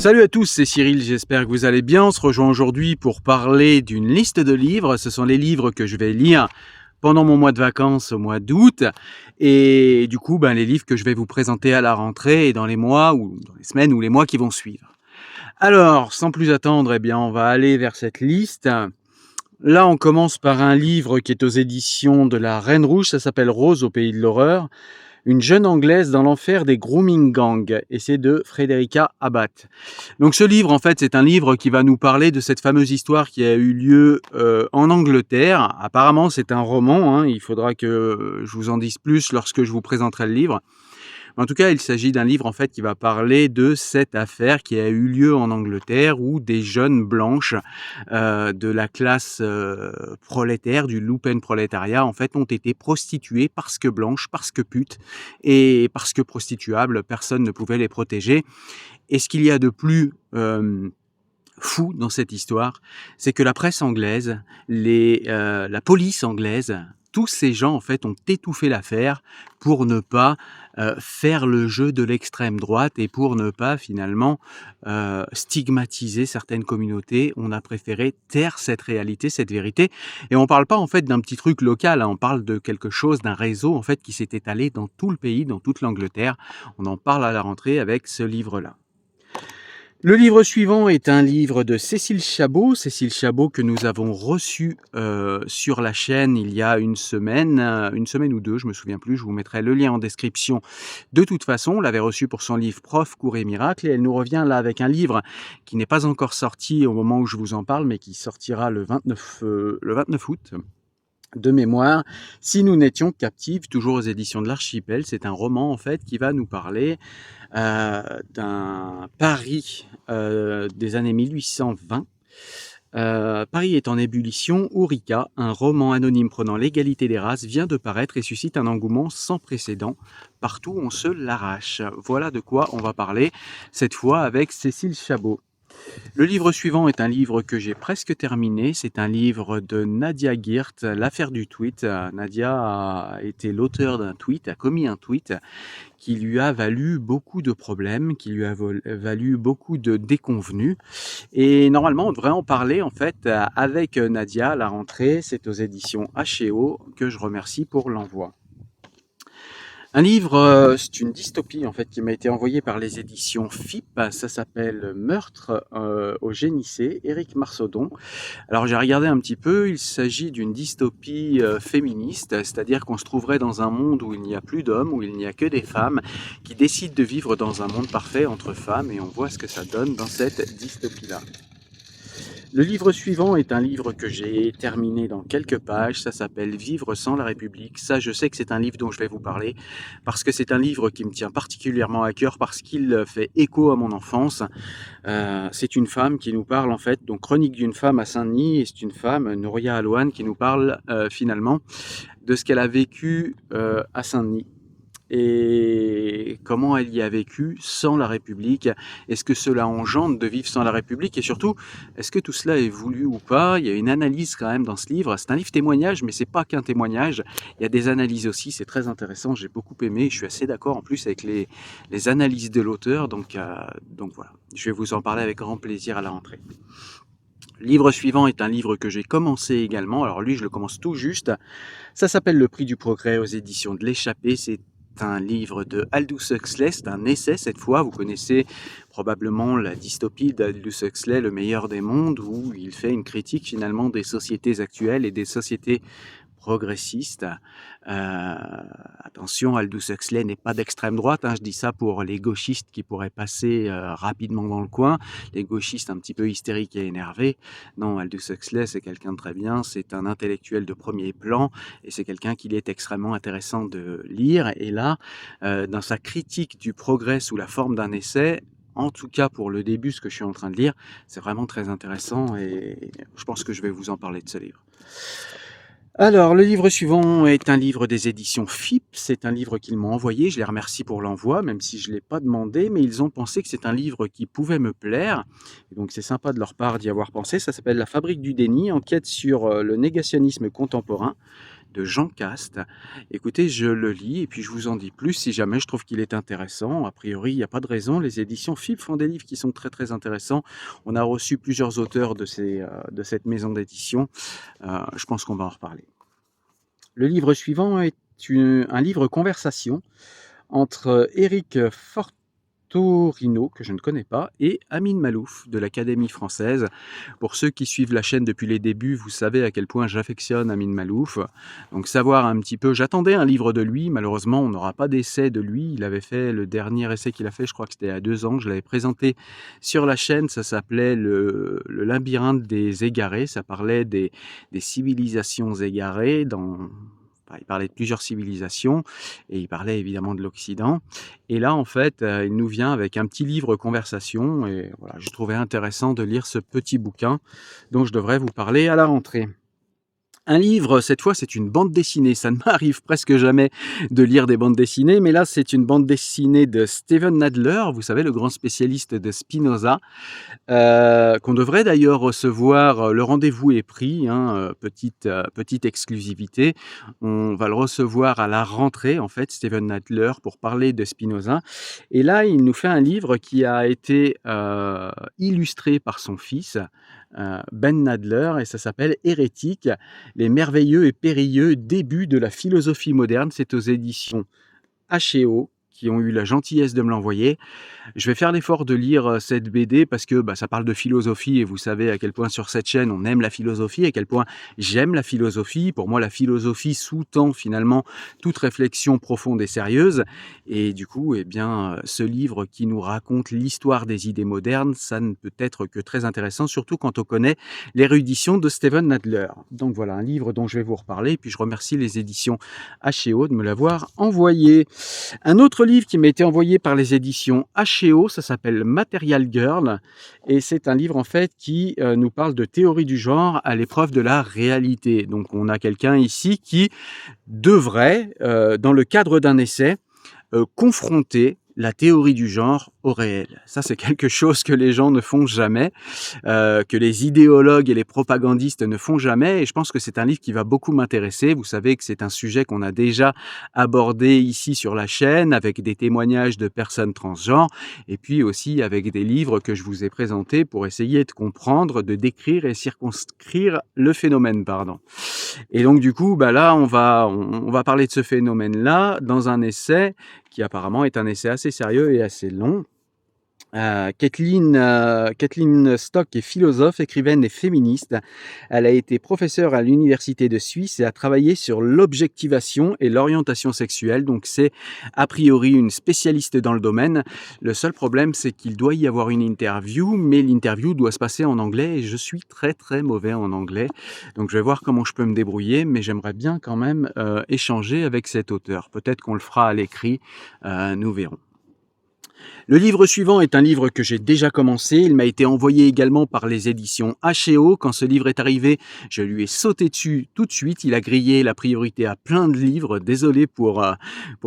Salut à tous, c'est Cyril, j'espère que vous allez bien. On se rejoint aujourd'hui pour parler d'une liste de livres. Ce sont les livres que je vais lire pendant mon mois de vacances au mois d'août. Et du coup, les livres que je vais vous présenter à la rentrée et dans les mois ou dans les semaines ou les mois qui vont suivre. Alors, sans plus attendre, on va aller vers cette liste. Là, on commence par un livre qui est aux éditions de la Reine Rouge. Ça s'appelle Rose au pays de l'horreur. Une jeune Anglaise dans l'enfer des grooming gangs, et c'est de Frederica Abbott. Donc ce livre, en fait, c'est un livre qui va nous parler de cette fameuse histoire qui a eu lieu en Angleterre. Apparemment, c'est un roman, il faudra que je vous en dise plus lorsque je vous présenterai le livre. En tout cas, il s'agit d'un livre en fait qui va parler de cette affaire qui a eu lieu en Angleterre où des jeunes blanches de la classe prolétaire, du lumpenprolétariat, en fait, ont été prostituées parce que blanches, parce que putes et parce que prostituables. Personne ne pouvait les protéger. Et ce qu'il y a de plus fou dans cette histoire, c'est que la presse anglaise, la police anglaise, tous ces gens en fait ont étouffé l'affaire pour ne pas faire le jeu de l'extrême droite et pour ne pas finalement stigmatiser certaines communautés. On a préféré taire cette réalité, cette vérité. Et on ne parle pas en fait d'un petit truc local, on parle de quelque chose, d'un réseau en fait qui s'est étalé dans tout le pays, dans toute l'Angleterre. On en parle à la rentrée avec ce livre-là. Le livre suivant est un livre de Cécile Chabot que nous avons reçu sur la chaîne il y a une semaine ou deux, je me souviens plus, je vous mettrai le lien en description. De toute façon, on l'avait reçue pour son livre Prof, cours et miracles, et elle nous revient là avec un livre qui n'est pas encore sorti au moment où je vous en parle, mais qui sortira le 29 août. De mémoire, Si nous n'étions captives, toujours aux éditions de l'Archipel. C'est un roman en fait qui va nous parler d'un Paris des années 1820. Paris est en ébullition. Ourika, un roman anonyme prenant l'égalité des races, vient de paraître et suscite un engouement sans précédent. Partout on se l'arrache. Voilà de quoi on va parler cette fois avec Cécile Chabot. Le livre suivant est un livre que j'ai presque terminé. C'est un livre de Nadia Girt, L'affaire du tweet. Nadia a été l'auteur d'un tweet, a commis un tweet qui lui a valu beaucoup de problèmes, qui lui a valu beaucoup de déconvenues. Et normalement, on devrait en parler en fait avec Nadia à la rentrée. C'est aux éditions H&O que je remercie pour l'envoi. Un livre, c'est une dystopie en fait qui m'a été envoyée par les éditions FIP. Ça s'appelle Meurtre au Génissé, Éric Marsaudon. Alors j'ai regardé un petit peu, il s'agit d'une dystopie féministe, c'est-à-dire qu'on se trouverait dans un monde où il n'y a plus d'hommes, où il n'y a que des femmes qui décident de vivre dans un monde parfait entre femmes, et on voit ce que ça donne dans cette dystopie-là. Le livre suivant est un livre que j'ai terminé dans quelques pages, ça s'appelle Vivre sans la République. Ça, je sais que c'est un livre dont je vais vous parler, parce que c'est un livre qui me tient particulièrement à cœur, parce qu'il fait écho à mon enfance. C'est une femme qui nous parle en fait, donc Chronique d'une femme à Saint-Denis, et c'est une femme, Nouria Alouane, qui nous parle finalement de ce qu'elle a vécu à Saint-Denis. Et comment elle y a vécu sans la République. Est-ce que cela engendre de vivre sans la République? Et surtout, est-ce que tout cela est voulu ou pas? Il y a une analyse quand même dans ce livre. C'est un livre témoignage, mais c'est pas qu'un témoignage. Il y a des analyses aussi, c'est très intéressant. J'ai beaucoup aimé. Je suis assez d'accord en plus avec les analyses de l'auteur. Donc voilà, je vais vous en parler avec grand plaisir à la rentrée. Le livre suivant est un livre que j'ai commencé également. Alors lui, je le commence tout juste. Ça s'appelle Le Prix du Progrès aux éditions de l'Échappée. C'est un livre de Aldous Huxley, c'est un essai cette fois. Vous connaissez probablement la dystopie d'Aldous Huxley, Le meilleur des mondes, où il fait une critique finalement des sociétés actuelles et des sociétés progressiste. Attention, Aldous Huxley n'est pas d'extrême droite, je dis ça pour les gauchistes qui pourraient passer rapidement dans le coin, les gauchistes un petit peu hystériques et énervés. Non, Aldous Huxley, c'est quelqu'un de très bien, c'est un intellectuel de premier plan, et c'est quelqu'un qu'il est extrêmement intéressant de lire. Et là, dans sa critique du progrès sous la forme d'un essai, en tout cas pour le début, ce que je suis en train de lire, c'est vraiment très intéressant, et je pense que je vais vous en parler de ce livre. Alors, le livre suivant est un livre des éditions FIP. C'est un livre qu'ils m'ont envoyé. Je les remercie pour l'envoi, même si je ne l'ai pas demandé, mais ils ont pensé que c'est un livre qui pouvait me plaire. Et donc, c'est sympa de leur part d'y avoir pensé. Ça s'appelle La fabrique du déni, enquête sur le négationnisme contemporain. de Jean Caste. Écoutez, je le lis et puis je vous en dis plus si jamais je trouve qu'il est intéressant. A priori, il n'y a pas de raison. Les éditions FIP font des livres qui sont très très intéressants. On a reçu plusieurs auteurs de cette maison d'édition. Je pense qu'on va en reparler. Le livre suivant est un livre conversation entre Éric Fortorino, que je ne connais pas, et Amine Malouf de l'Académie française. Pour ceux qui suivent la chaîne depuis les débuts, vous savez à quel point j'affectionne Amine Malouf. Donc savoir un petit peu, j'attendais un livre de lui, malheureusement on n'aura pas d'essai de lui. Il avait fait le dernier essai qu'il a fait, je crois que c'était il y a 2 ans, je l'avais présenté sur la chaîne, ça s'appelait le labyrinthe des égarés, ça parlait des civilisations égarées il parlait de plusieurs civilisations et il parlait évidemment de l'Occident. Et là, en fait, il nous vient avec un petit livre conversation et voilà, je trouvais intéressant de lire ce petit bouquin dont je devrais vous parler à la rentrée. Un livre, cette fois, c'est une bande dessinée. Ça ne m'arrive presque jamais de lire des bandes dessinées, mais là, c'est une bande dessinée de Steven Nadler, vous savez, le grand spécialiste de Spinoza, qu'on devrait d'ailleurs recevoir. Le rendez-vous est pris, hein, petite exclusivité. On va le recevoir à la rentrée, en fait, Steven Nadler, pour parler de Spinoza. Et là, il nous fait un livre qui a été illustré par son fils, Ben Nadler, et ça s'appelle Hérétique, les merveilleux et périlleux débuts de la philosophie moderne. C'est aux éditions H&O qui ont eu la gentillesse de me l'envoyer. Je vais faire l'effort de lire cette BD parce que ça parle de philosophie et vous savez à quel point sur cette chaîne on aime la philosophie, à quel point j'aime la philosophie. Pour moi, la philosophie sous-tend finalement toute réflexion profonde et sérieuse. Et du coup, ce livre qui nous raconte l'histoire des idées modernes, ça ne peut être que très intéressant, surtout quand on connaît l'érudition de Steven Nadler. Donc voilà, un livre dont je vais vous reparler. Et puis je remercie les éditions H&O de me l'avoir envoyé. Un autre livre qui m'a été envoyé par les éditions H&O, ça s'appelle Material Girl, et c'est un livre en fait qui nous parle de théorie du genre à l'épreuve de la réalité. Donc on a quelqu'un ici qui devrait, dans le cadre d'un essai, confronter la théorie du genre au réel. Ça, c'est quelque chose que les gens ne font jamais, que les idéologues et les propagandistes ne font jamais, et je pense que c'est un livre qui va beaucoup m'intéresser. Vous savez que c'est un sujet qu'on a déjà abordé ici sur la chaîne, avec des témoignages de personnes transgenres, et puis aussi avec des livres que je vous ai présentés pour essayer de comprendre, de décrire et circonscrire le phénomène, Et donc du coup, là, on va parler de ce phénomène-là dans un essai qui apparemment est un essai assez sérieux et assez long. Kathleen Stock est philosophe, écrivaine et féministe. Elle a été professeure à l'Université de Suisse et a travaillé sur l'objectivation et l'orientation sexuelle. Donc c'est a priori une spécialiste dans le domaine. Le seul problème, c'est qu'il doit y avoir une interview, mais l'interview doit se passer en anglais et je suis très très mauvais en anglais. Donc je vais voir comment je peux me débrouiller, mais j'aimerais bien quand même échanger avec cet auteur. Peut-être qu'on le fera à l'écrit, nous verrons. Le livre suivant est un livre que j'ai déjà commencé. Il m'a été envoyé également par les éditions H&O. Quand ce livre est arrivé, je lui ai sauté dessus tout de suite. Il a grillé la priorité à plein de livres. Désolé pour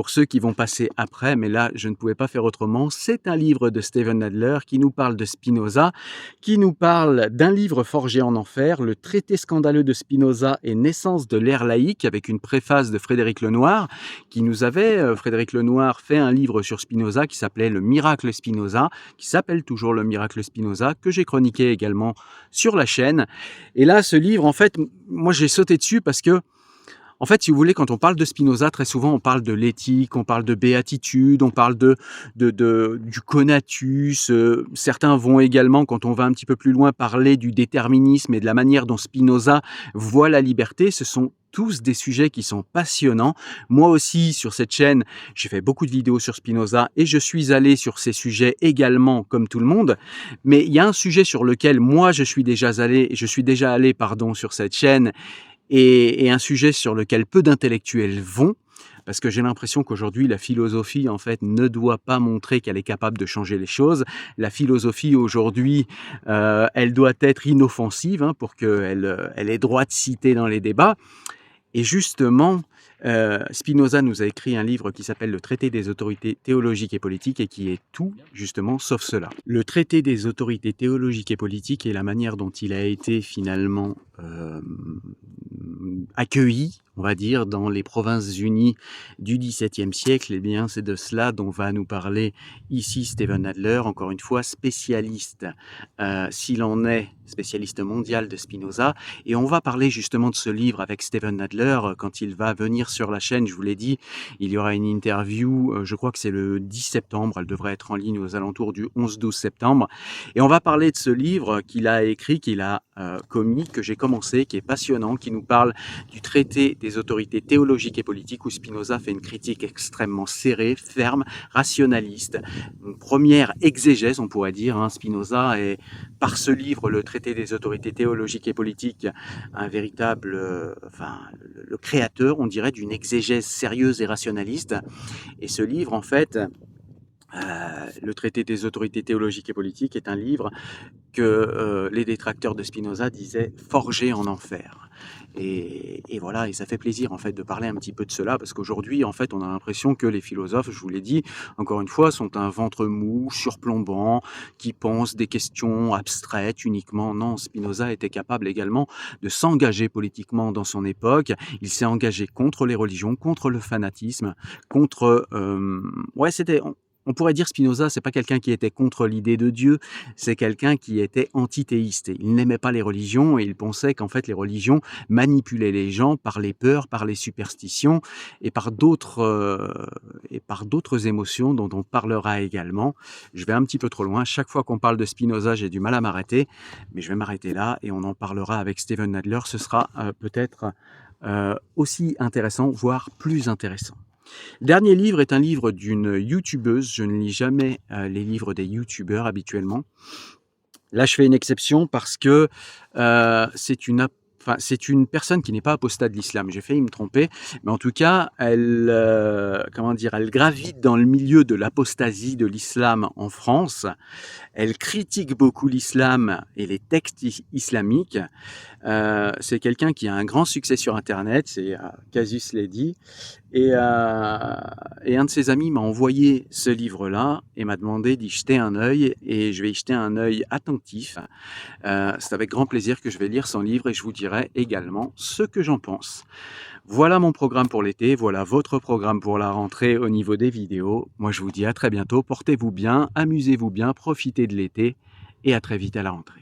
ceux qui vont passer après, mais là, je ne pouvais pas faire autrement. C'est un livre de Steven Nadler qui nous parle de Spinoza, qui nous parle d'un livre forgé en enfer, le traité scandaleux de Spinoza et naissance de l'ère laïque, avec une préface de Frédéric Lenoir, Frédéric Lenoir fait un livre sur Spinoza qui s'appelait Le Miracle Spinoza, qui s'appelle toujours Le Miracle Spinoza, que j'ai chroniqué également sur la chaîne. Et là, ce livre, en fait, moi j'ai sauté dessus parce que, en fait, si vous voulez, quand on parle de Spinoza, très souvent on parle de l'éthique, on parle de béatitude, on parle du conatus. Certains vont également, quand on va un petit peu plus loin, parler du déterminisme et de la manière dont Spinoza voit la liberté. Ce sont tous des sujets qui sont passionnants. Moi aussi, sur cette chaîne, j'ai fait beaucoup de vidéos sur Spinoza et je suis allé sur ces sujets également, comme tout le monde. Mais il y a un sujet sur lequel moi, je suis déjà allé sur cette chaîne et un sujet sur lequel peu d'intellectuels vont, parce que j'ai l'impression qu'aujourd'hui, la philosophie, en fait, ne doit pas montrer qu'elle est capable de changer les choses. La philosophie, aujourd'hui, elle doit être inoffensive pour qu'elle ait droit de citer dans les débats. Et justement, Spinoza nous a écrit un livre qui s'appelle Le traité des autorités théologiques et politiques et qui est tout, justement, sauf cela. Le traité des autorités théologiques et politiques et la manière dont il a été finalement accueilli, on va dire, dans les Provinces-Unies du XVIIe siècle, eh bien, c'est de cela dont va nous parler ici Steven Adler, encore une fois spécialiste, s'il en est, spécialiste mondial de Spinoza. Et on va parler justement de ce livre avec Steven Adler quand il va venir sur la chaîne. Je vous l'ai dit, il y aura une interview, je crois que c'est le 10 septembre, elle devrait être en ligne aux alentours du 11-12 septembre. Et on va parler de ce livre qu'il a écrit, qu'il a commis, que j'ai commencé, qui est passionnant, qui nous parle du traité des autorités théologiques et politiques où Spinoza fait une critique extrêmement serrée, ferme, rationaliste. Une première exégèse, on pourrait dire. Spinoza est, par ce livre, le traité des autorités théologiques et politiques, un véritable, le créateur, on dirait, d'une exégèse sérieuse et rationaliste. Et ce livre, en fait, le traité des autorités théologiques et politiques est un livre que les détracteurs de Spinoza disaient forgé en enfer. Et voilà, et ça fait plaisir en fait de parler un petit peu de cela, parce qu'aujourd'hui, en fait, on a l'impression que les philosophes, je vous l'ai dit, encore une fois, sont un ventre mou, surplombant, qui pensent des questions abstraites uniquement. Non, Spinoza était capable également de s'engager politiquement dans son époque. Il s'est engagé contre les religions, contre le fanatisme, contre... On pourrait dire Spinoza, c'est pas quelqu'un qui était contre l'idée de Dieu, c'est quelqu'un qui était antithéiste. Il n'aimait pas les religions et il pensait qu'en fait les religions manipulaient les gens par les peurs, par les superstitions et par d'autres émotions dont on parlera également. Je vais un petit peu trop loin. Chaque fois qu'on parle de Spinoza, j'ai du mal à m'arrêter, mais je vais m'arrêter là et on en parlera avec Steven Adler. Ce sera peut-être aussi intéressant, voire plus intéressant. Le dernier livre est un livre d'une youtubeuse. Je ne lis jamais les livres des youtubeurs habituellement. Là, je fais une exception parce que c'est une personne qui n'est pas apostate de l'islam. J'ai failli me tromper, mais en tout cas, elle gravite dans le milieu de l'apostasie de l'islam en France. Elle critique beaucoup l'islam et les textes islamiques. C'est quelqu'un qui a un grand succès sur Internet, c'est Casus Lady. Et un de ses amis m'a envoyé ce livre-là et m'a demandé d'y jeter un œil. Et je vais y jeter un œil attentif. C'est avec grand plaisir que je vais lire son livre et je vous dirai également ce que j'en pense. Voilà mon programme pour l'été, voilà votre programme pour la rentrée au niveau des vidéos. Moi je vous dis à très bientôt, portez-vous bien, amusez-vous bien, profitez de l'été et à très vite à la rentrée.